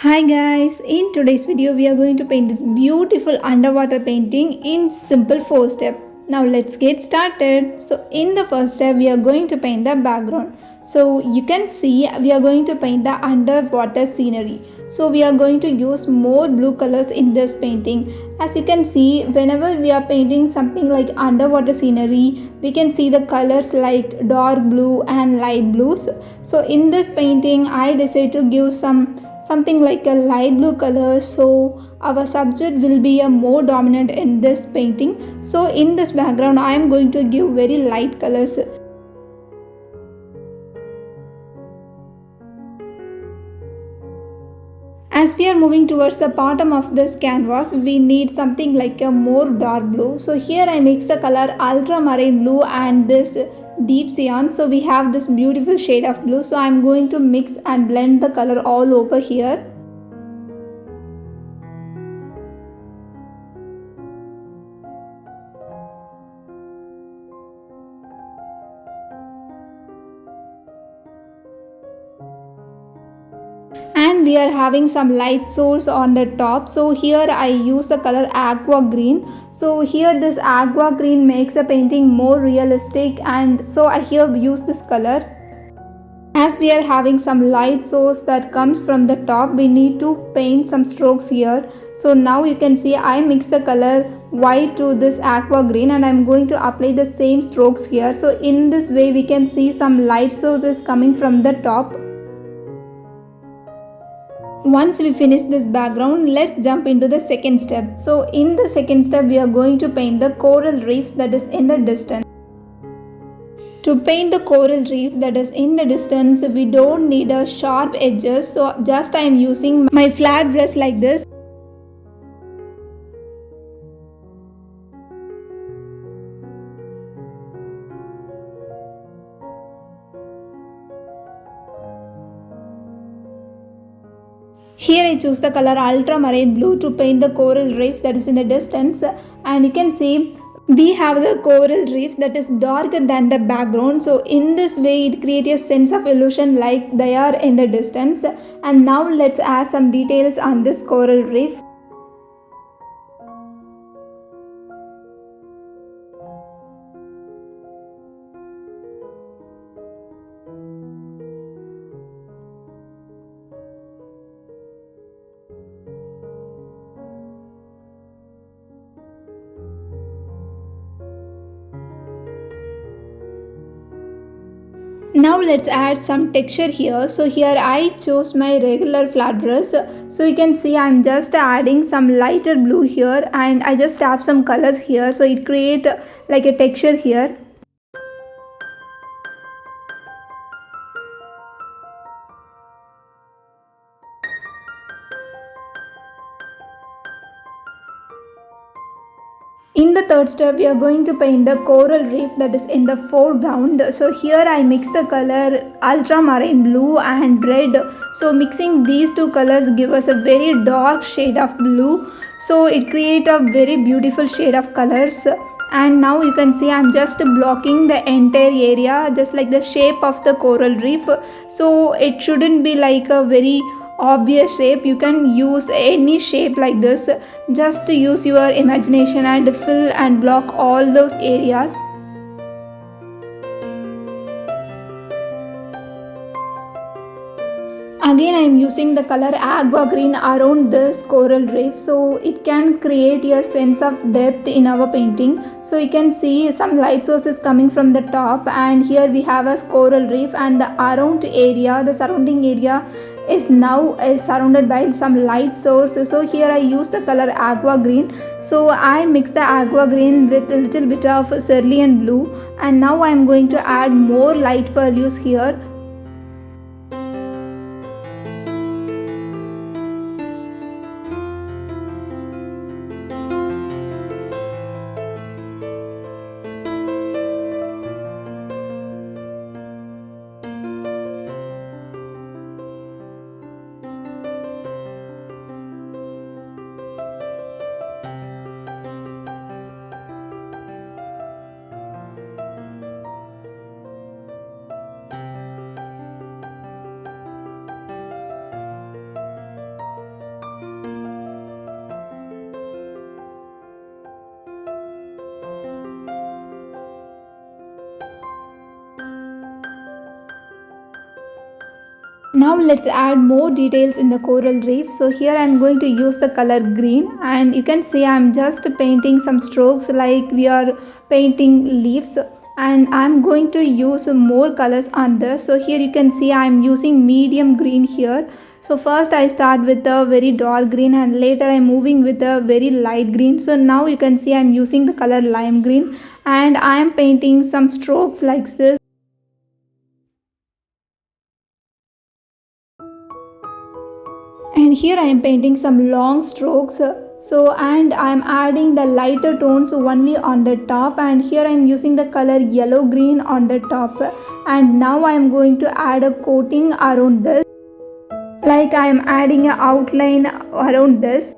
Hi guys, in today's video we are going to paint this beautiful underwater painting in simple 4 step. Now let's get started. So in the first step we are going to paint the background. So you can see we are going to paint the underwater scenery. So we are going to use more blue colors in this painting. As you can see, whenever we are painting something like underwater scenery, we can see the colors like dark blue and light blues. So in this painting I decided to give something like a light blue color, so our subject will be a more dominant in this painting. So in this background I am going to give very light colors. As we are moving towards the bottom of this canvas, we need something like a more dark blue. So here I mix the color ultramarine blue and this deep cyan. So we have this beautiful shade of blue. So I'm going to mix and blend the color all over here. And we are having some light source on the top, so here I use the color aqua green. So here this aqua green makes the painting more realistic, and so I here use this color. As we are having some light source that comes from the top, we need to paint some strokes here. So now you can see I mix the color white to this aqua green and I'm going to apply the same strokes here. So in this way we can see some light sources coming from the top. Once we finish this background, let's jump into the second step. So in the second step we are going to paint the coral reefs that is in the distance. To paint the coral reef that is in the distance, we don't need a sharp edges, so just I am using my flat brush like this. Here I choose the color ultramarine blue to paint the coral reefs that is in the distance, and you can see we have the coral reefs that is darker than the background. So in this way it creates a sense of illusion like they are in the distance. And now let's add some details on this coral reef. Now let's add some texture here. So here I chose my regular flat brush. So you can see I'm just adding some lighter blue here and I just tap some colors here, so it create like a texture here. In the third step, we are going to paint the coral reef that is in the foreground. So here I mix the color ultramarine blue and red. So mixing these two colors give us a very dark shade of blue. So it creates a very beautiful shade of colors. And now you can see I'm just blocking the entire area just like the shape of the coral reef. So it shouldn't be like a very obvious shape. You can use any shape like this. Just use your imagination and fill and block all those areas. Again I am using the color aqua green around this coral reef, so it can create a sense of depth in our painting. So you can see some light sources coming from the top, and here we have a coral reef, and the around area, the surrounding area is now surrounded by some light source. So here I use the color aqua green. So I mix the aqua green with a little bit of cerulean blue, and now I am going to add more light values here. Now let's add more details in the coral reef. So here I am going to use the color green, and you can see I am just painting some strokes like we are painting leaves, and I am going to use more colors on this. So here you can see I am using medium green here. So first I start with a very dark green and later I am moving with a very light green. So now you can see I am using the color lime green and I am painting some strokes like this. And here I am painting some long strokes. And I am adding the lighter tones only on the top, and here I am using the color yellow green on the top, and now I am going to add a coating around this, like I am adding an outline around this.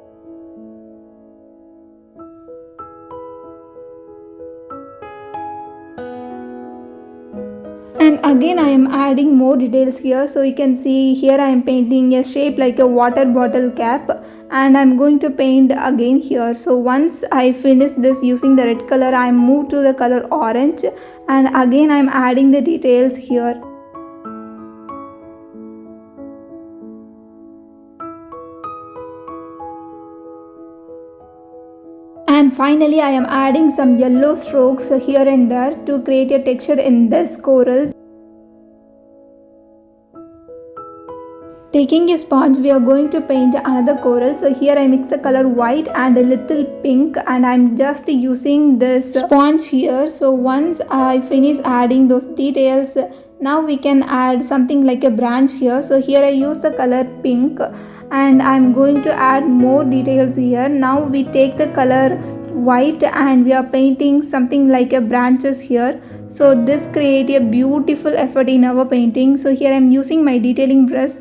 And again I am adding more details here. So you can see here I am painting a shape like a water bottle cap, and I'm going to paint again here. So once I finish this using the red color, I move to the color orange, and again I'm adding the details here. And finally I am adding some yellow strokes here and there to create a texture in this coral. Taking a sponge, we are going to paint another coral. So here I mix the color white and a little pink, and I'm just using this sponge here. So once I finish adding those details, now we can add something like a branch here. So here I use the color pink and I'm going to add more details here. Now we take the color white and we are painting something like a branches here. So this creates a beautiful effect in our painting. So here I'm using my detailing brush.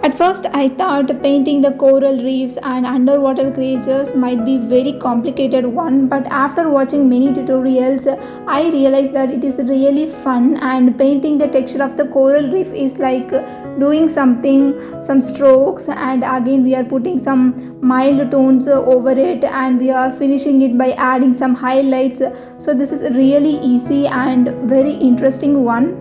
At first I thought painting the coral reefs and underwater creatures might be very complicated one, but after watching many tutorials I realized that it is really fun, and painting the texture of the coral reef is like doing some strokes, and again we are putting some mild tones over it and we are finishing it by adding some highlights. So this is really easy and very interesting one.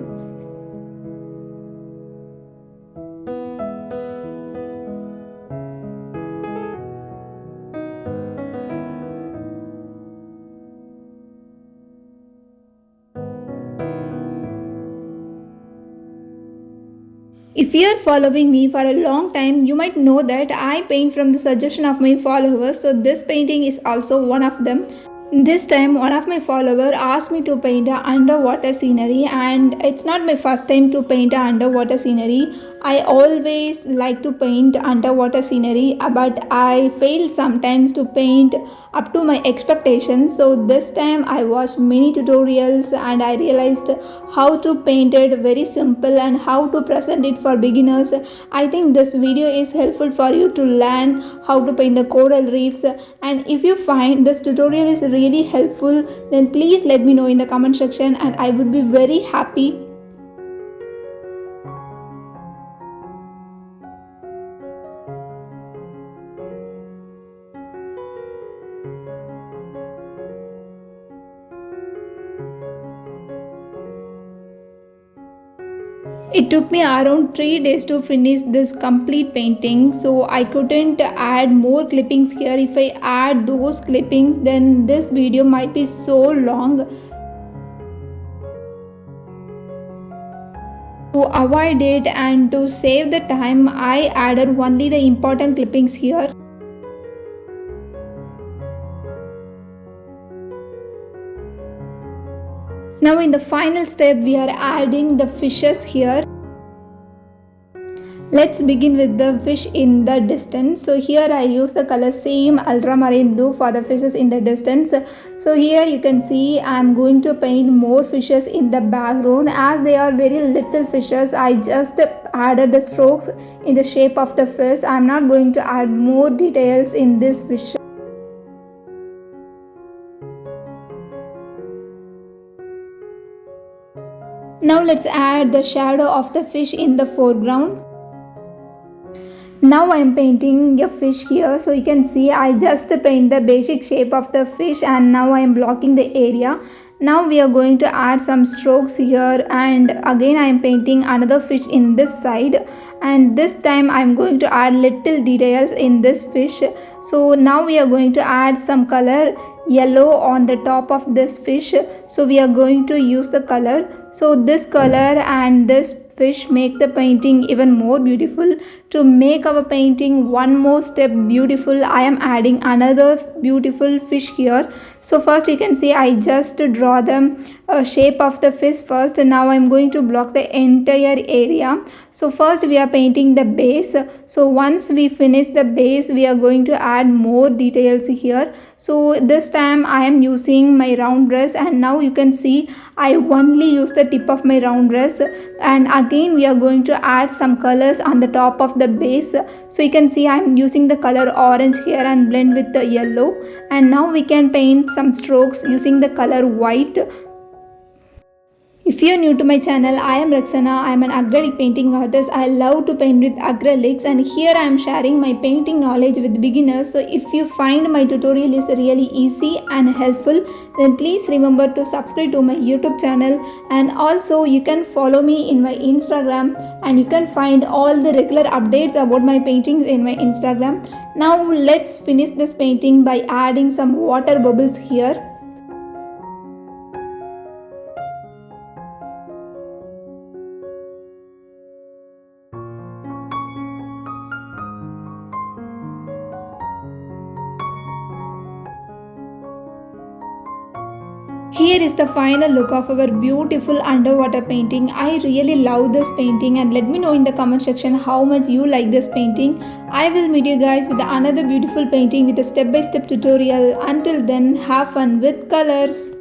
If you are following me for a long time, you might know that I paint from the suggestion of my followers. So this painting is also one of them. This time one of my followers asked me to paint a underwater scenery, and it's not my first time to paint a underwater scenery. I always like to paint underwater scenery, but I fail sometimes to paint up to my expectations. So this time I watched many tutorials and I realized how to paint it very simple and how to present it for beginners. I think this video is helpful for you to learn how to paint the coral reefs, and if you find this tutorial is really helpful, then please let me know in the comment section and I would be very happy. It took me around 3 days to finish this complete painting, so I couldn't add more clippings here. If I add those clippings, then this video might be so long. To avoid it and to save the time, I added only the important clippings here. Now in the final step we are adding the fishes here. Let's begin with the fish in the distance. So here I use the color same ultramarine blue for the fishes in the distance. So here you can see I am going to paint more fishes in the background. As they are very little fishes, I just added the strokes in the shape of the fish. I am not going to add more details in this fish. Now let's add the shadow of the fish in the foreground. Now I am painting a fish here, so you can see I just paint the basic shape of the fish, and now I am blocking the area. Now we are going to add some strokes here, and again I am painting another fish in this side, and this time I am going to add little details in this fish. So now we are going to add some color yellow on the top of this fish, so we are going to use the color. So this color and this fish make the painting even more beautiful. To make our painting one more step beautiful, I am adding another beautiful fish here. So first you can see I just draw the shape of the fish first, and now I am going to block the entire area. So first we are painting the base. So once we finish the base, we are going to add more details here. So this time I am using my round brush, and now you can see I only use the tip of my round brush, and again we are going to add some colors on the top of the base. So you can see I am using the color orange here and blend with the yellow, and now we can paint some strokes using the color white. If you are new to my channel, I am Raksana. I am an acrylic painting artist. I love to paint with acrylics, and here I am sharing my painting knowledge with beginners. So if you find my tutorial is really easy and helpful, then please remember to subscribe to my YouTube channel, and also you can follow me in my Instagram, and you can find all the regular updates about my paintings in my Instagram. Now let's finish this painting by adding some water bubbles here. Here is the final look of our beautiful underwater painting. I really love this painting, and let me know in the comment section how much you like this painting. I will meet you guys with another beautiful painting with a step-by-step tutorial. Until then, have fun with colors.